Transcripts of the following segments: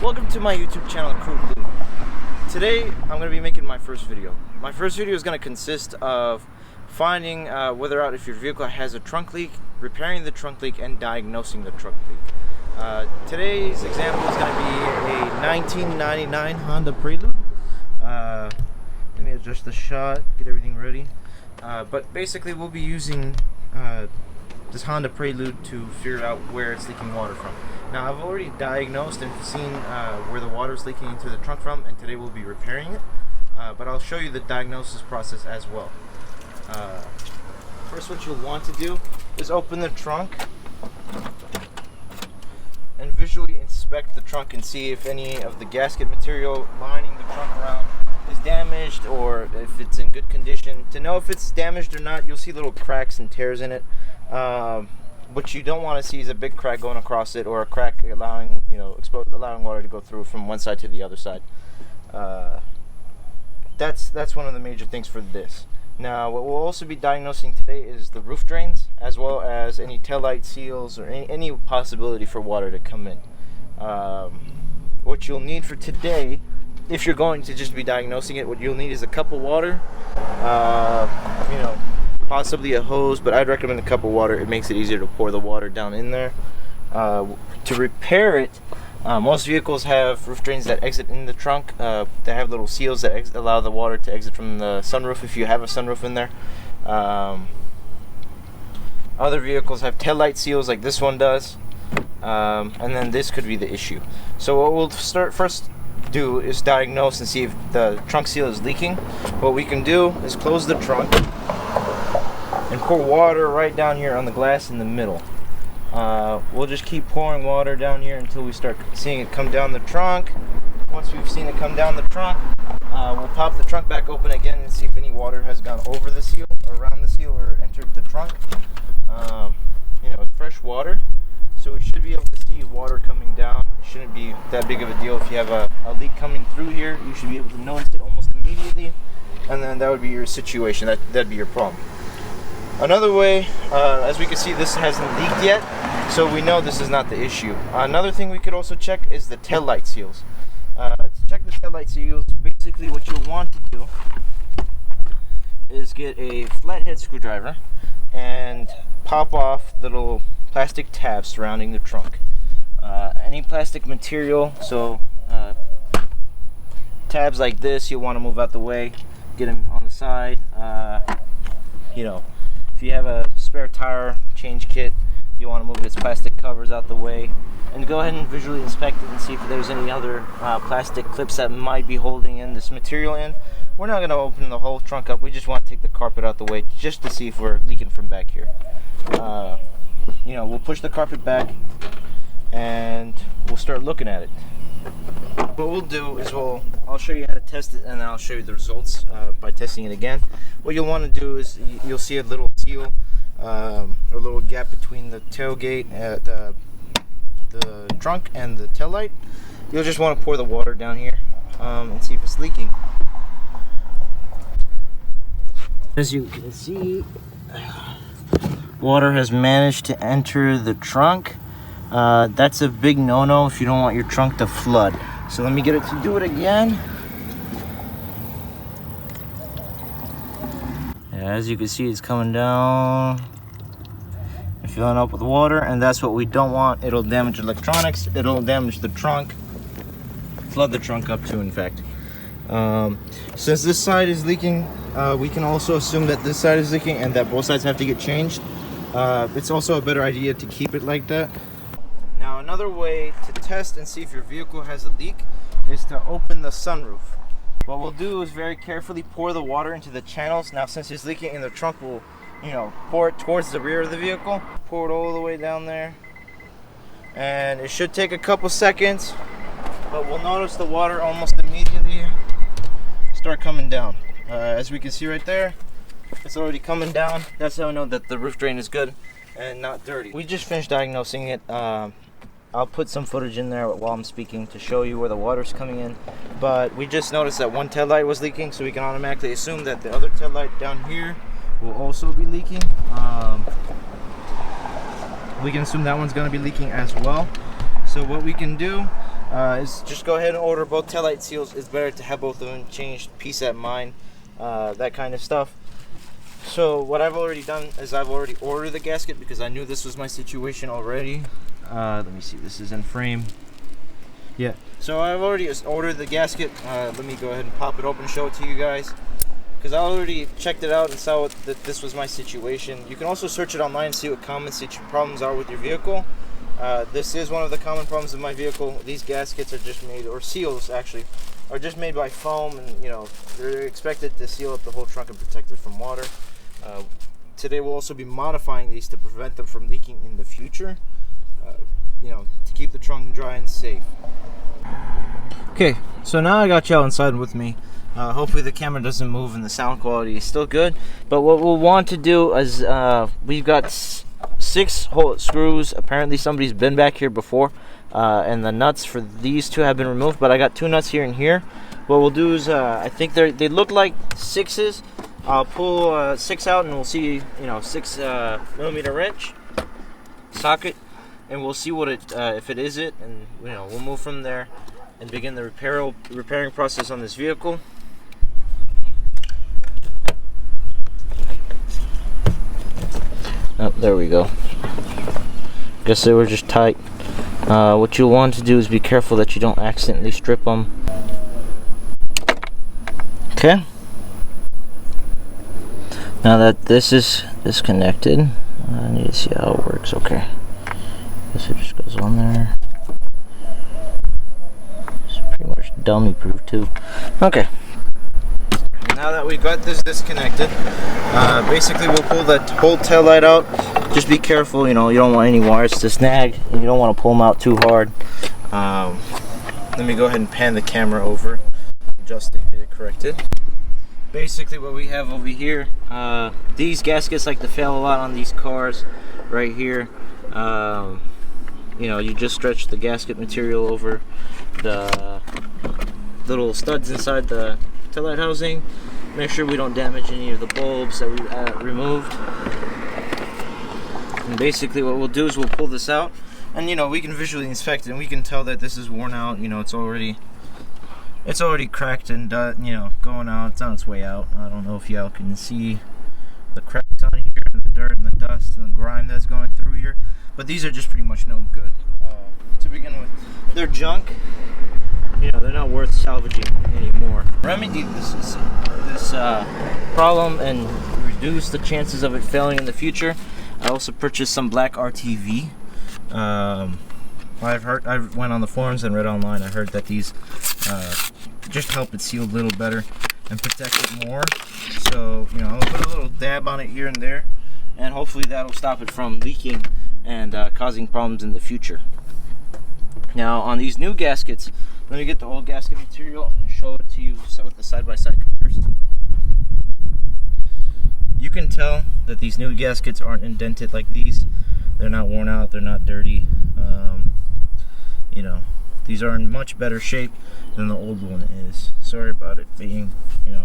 Welcome to my YouTube channel, Crew Blue. Today I'm going to be making my first video. My first video is going to consist of finding whether or not if your vehicle has a trunk leak, repairing the trunk leak, and diagnosing the trunk leak. Today's example is going to be a 1999 Honda Prelude. Let me adjust the shot, get everything ready. But basically we'll be using this Honda Prelude to figure out where it's leaking water from. Now I've already diagnosed and seen where the water is leaking into the trunk from, and today we'll be repairing it. But I'll show you the diagnosis process as well. First, what you'll want to do is open the trunk and visually inspect the trunk and see if any of the gasket material lining the trunk around is damaged or if it's in good condition. To know if it's damaged or not, you'll see little cracks and tears in it. What you don't want to see is a big crack going across it, or a crack allowing allowing water to go through from one side to the other side. That's one of the major things for this. Now, what we'll also be diagnosing today is the roof drains, as well as any taillight seals or any possibility for water to come in. What you'll need for today, if you're going to just be diagnosing it, what you'll need is a cup of water, possibly a hose, but I'd recommend a cup of water. It makes it easier to pour the water down in there. To repair it, most vehicles have roof drains that exit in the trunk. They have little seals that allow the water to exit from the sunroof if you have a sunroof in there. Other vehicles have taillight seals like this one does, and then this could be the issue. So what we'll first do is diagnose and see if the trunk seal is leaking. What we can do is close the trunk and pour water right down here on the glass in the middle. We'll just keep pouring water down here until we start seeing it come down the trunk. Once we've seen it come down the trunk, we'll pop the trunk back open again and see if any water has gone over the seal or around the seal or entered the trunk. It's fresh water, so we should be able to see water coming down. It shouldn't be that big of a deal. If you have a leak coming through here, you should be able to notice it almost immediately, and then that would be your situation. That'd be your problem. Another way, as we can see, this hasn't leaked yet, so we know this is not the issue. Another thing we could also check is the taillight seals. To check the taillight seals, basically what you'll want to do is get a flathead screwdriver and pop off the little plastic tabs surrounding the trunk. Any plastic material, so tabs like this, you'll want to move out the way, get them on the side. If you have a spare tire change kit, you want to move its plastic covers out the way, and go ahead and visually inspect it and see if there's any other plastic clips that might be holding in this material in. We're not going to open the whole trunk up. We just want to take the carpet out the way just to see if we're leaking from back here. We'll push the carpet back and we'll start looking at it. What we'll do is I'll show you how to test it, and then I'll show you the results by testing it again. What you'll want to do is you'll see a little seal, a little gap between the tailgate, the trunk, and the taillight. You'll just want to pour the water down here and see if it's leaking. As you can see, water has managed to enter the trunk. That's a big no-no if you don't want your trunk to flood. So let me get it to do it again. As you can see, it's coming down and filling up with water, and that's what we don't want. It'll damage electronics, it'll damage the trunk, flood the trunk up too, in fact. Since this side is leaking, we can also assume that this side is leaking and that both sides have to get changed. It's also a better idea to keep it like that. Now, another way to test and see if your vehicle has a leak is to open the sunroof. What we'll do is very carefully pour the water into the channels. Now, since it's leaking in the trunk, we'll pour it towards the rear of the vehicle. Pour it all the way down there. And it should take a couple seconds, but we'll notice the water almost immediately start coming down. As we can see right there, it's already coming down. That's how I know that the roof drain is good and not dirty. We just finished diagnosing it. I'll put some footage in there while I'm speaking to show you where the water's coming in. But we just noticed that one taillight was leaking, so we can automatically assume that the other taillight down here will also be leaking. We can assume that one's going to be leaking as well. So what we can do is just go ahead and order both taillight seals. It's better to have both of them changed, peace at mind, that kind of stuff. So what I've already done is I've already ordered the gasket because I knew this was my situation already. Let me see, this is in frame. Yeah, so I've already ordered the gasket. Let me go ahead and pop it open and show it to you guys, because I already checked it out and saw that this was my situation. You can also search it online and see what common problems are with your vehicle. This is one of the common problems of my vehicle. These gaskets are just made, or seals actually, are just made by foam, and you know, they're expected to seal up the whole trunk and protect it from water. Today we'll also be modifying these to prevent them from leaking in the future, you know, to keep the trunk dry and safe. Okay, so now I got you all inside with me. Hopefully the camera doesn't move and the sound quality is still good. But what we'll want to do is we've got 6 hole screws. Apparently somebody's been back here before, and the nuts for these 2 have been removed, but I got 2 nuts here and here. What we'll do is I think they look like 6s. I'll pull 6 out and we'll see, you know, 6mm wrench socket, and we'll see what it if it is it, and you know, we'll move from there and begin the repairing process on this vehicle. Oh, there we go. Guess they were just tight. What you'll want to do is be careful that you don't accidentally strip them. Okay. Now that this is disconnected, I need to see how it works. Okay. Guess it just goes on there. It's pretty much dummy proof too. Okay. Now that we've got this disconnected, basically we'll pull that whole tail light out. Just be careful, you know, you don't want any wires to snag, and you don't want to pull them out too hard. Let me go ahead and pan the camera over, adjust it, get it corrected. Basically what we have over here, these gaskets like to fail a lot on these cars right here. You know, you just stretch the gasket material over the little studs inside the taillight housing. Make sure we don't damage any of the bulbs that we removed. And basically what we'll do is we'll pull this out, and you know, we can visually inspect it and we can tell that this is worn out. You know, it's already cracked and you know, going out. It's on its way out. I don't know if y'all can see the cracks on here and the dirt and the dust and the grime that's going through here, but these are just pretty much no good. To begin with, they're junk. You know, they're not worth salvaging anymore. Remedy this problem and reduce the chances of it failing in the future, I also purchased some black RTV. I went on the forums and read online. I heard that these just help it seal a little better and protect it more. So, you know, I'll put a little dab on it here and there, and hopefully that'll stop it from leaking and causing problems in the future. Now, on these new gaskets, let me get the old gasket material and show it to you with the side-by-side comparison. You can tell that these new gaskets aren't indented like these. They're not worn out, they're not dirty. You know, these are in much better shape than the old one is. Sorry about it being, you know,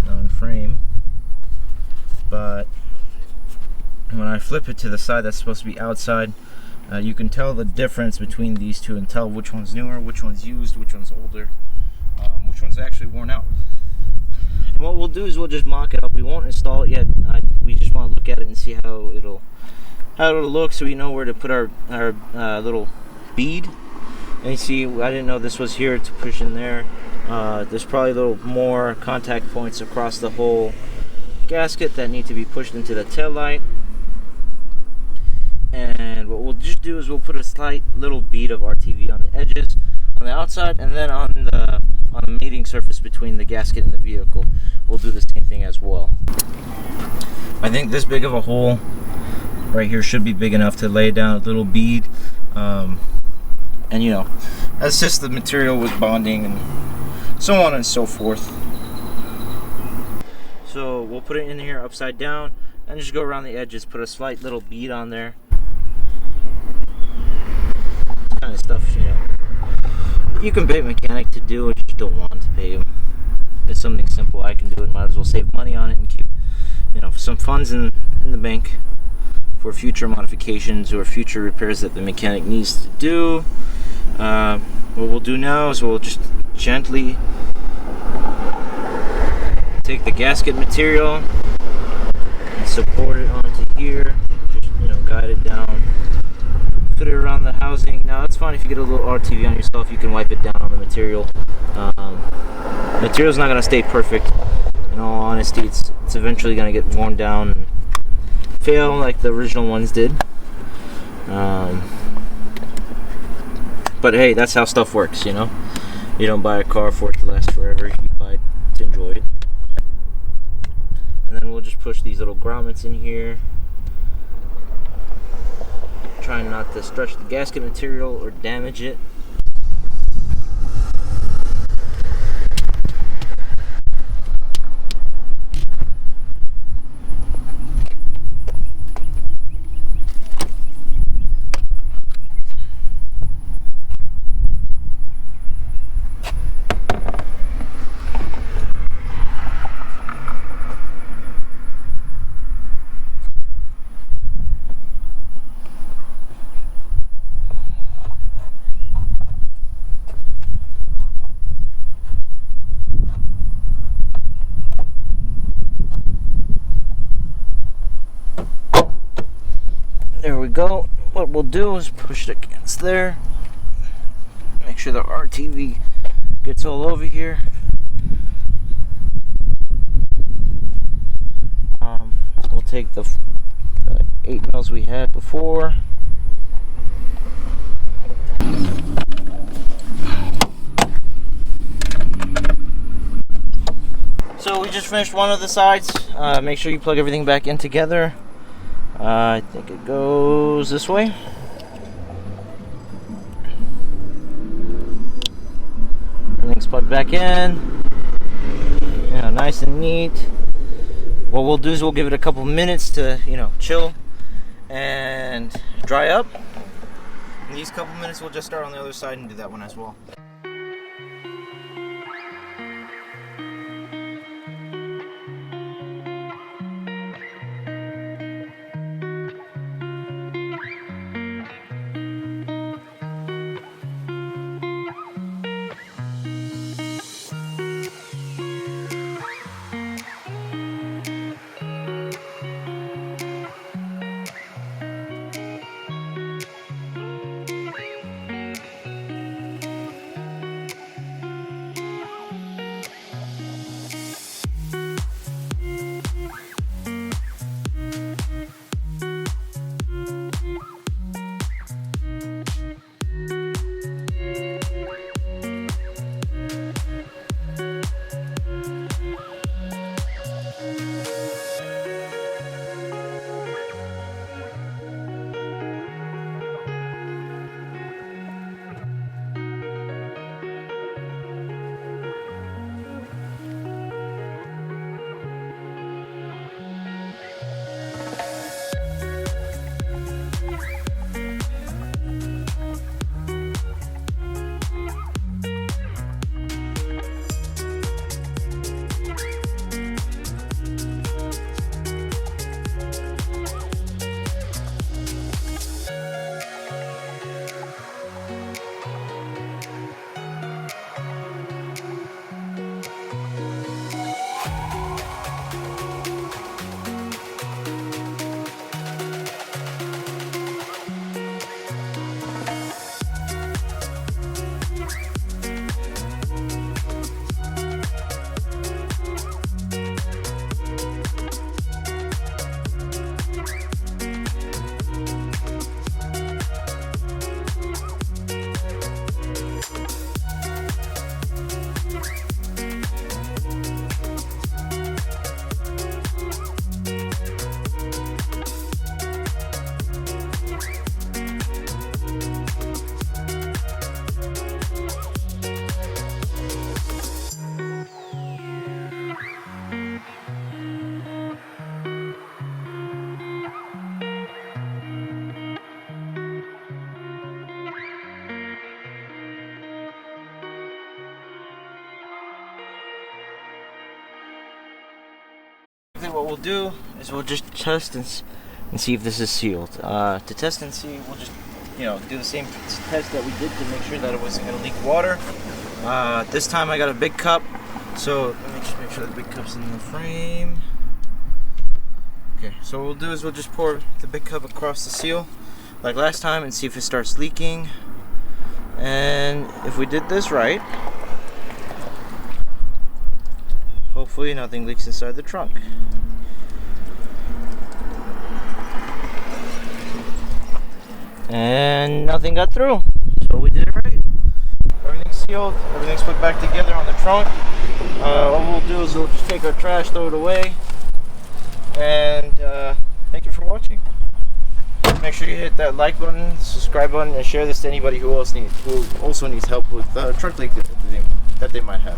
on frame. But when I flip it to the side that's supposed to be outside, you can tell the difference between these two and tell which one's newer, which one's used, which one's older, which one's actually worn out. What we'll do is we'll just mock it up. We won't install it yet. We just want to look at it and see how it'll look, so we know where to put our little bead. And you see, I didn't know this was here to push in there. There's probably a little more contact points across the whole gasket that need to be pushed into the tail light. And what we'll just do is we'll put a slight little bead of RTV on the edges, on the outside, and then on the mating surface between the gasket and the vehicle, we'll do the same thing as well. I think this big of a hole right here should be big enough to lay down a little bead, and you know, assist the material with bonding and so on and so forth. So we'll put it in here upside down and just go around the edges, put a slight little bead on there. This kind of stuff, you know, you can pay a mechanic to do it, you just don't want to pay him. It's something simple, I can do it, might as well save money on it and keep, you know, some funds in the bank for future modifications or future repairs that the mechanic needs to do. what we'll do now is we'll just gently take the gasket material and support it onto here. Just, you know, guide it down. Put it around the housing. Now that's fine if you get a little RTV on yourself, you can wipe it down on the material. Material's not going to stay perfect. In all honesty, it's eventually going to get worn down and fail like the original ones did. But hey, that's how stuff works, you know. You don't buy a car for it to last forever. You buy it to enjoy it. And then we'll just push these little grommets in here. Trying not to stretch the gasket material or damage it. There we go. What we'll do is push it against there. Make sure the RTV gets all over here. We'll take the 8 mils we had before. So we just finished one of the sides. Make sure you plug everything back in together. I think it goes this way. Everything's plugged back in. You know, nice and neat. What we'll do is we'll give it a couple minutes to, you know, chill and dry up. In these couple minutes, we'll just start on the other side and do that one as well. What we'll do is we'll just test and see if this is sealed. To test and see, we'll just, do the same test that we did to make sure that it wasn't going to leak water. This time I got a big cup, so let me just make sure the big cup's in the frame. Okay, so what we'll do is we'll just pour the big cup across the seal like last time and see if it starts leaking. And if we did this right, hopefully nothing leaks inside the trunk. And nothing got through, so we did it right. Everything's sealed, everything's put back together on the trunk. What we'll do is we'll just take our trash, throw it away, and thank you for watching. Make sure you hit that like button, subscribe button, and share this to anybody who also needs help with trunk leak that they might have.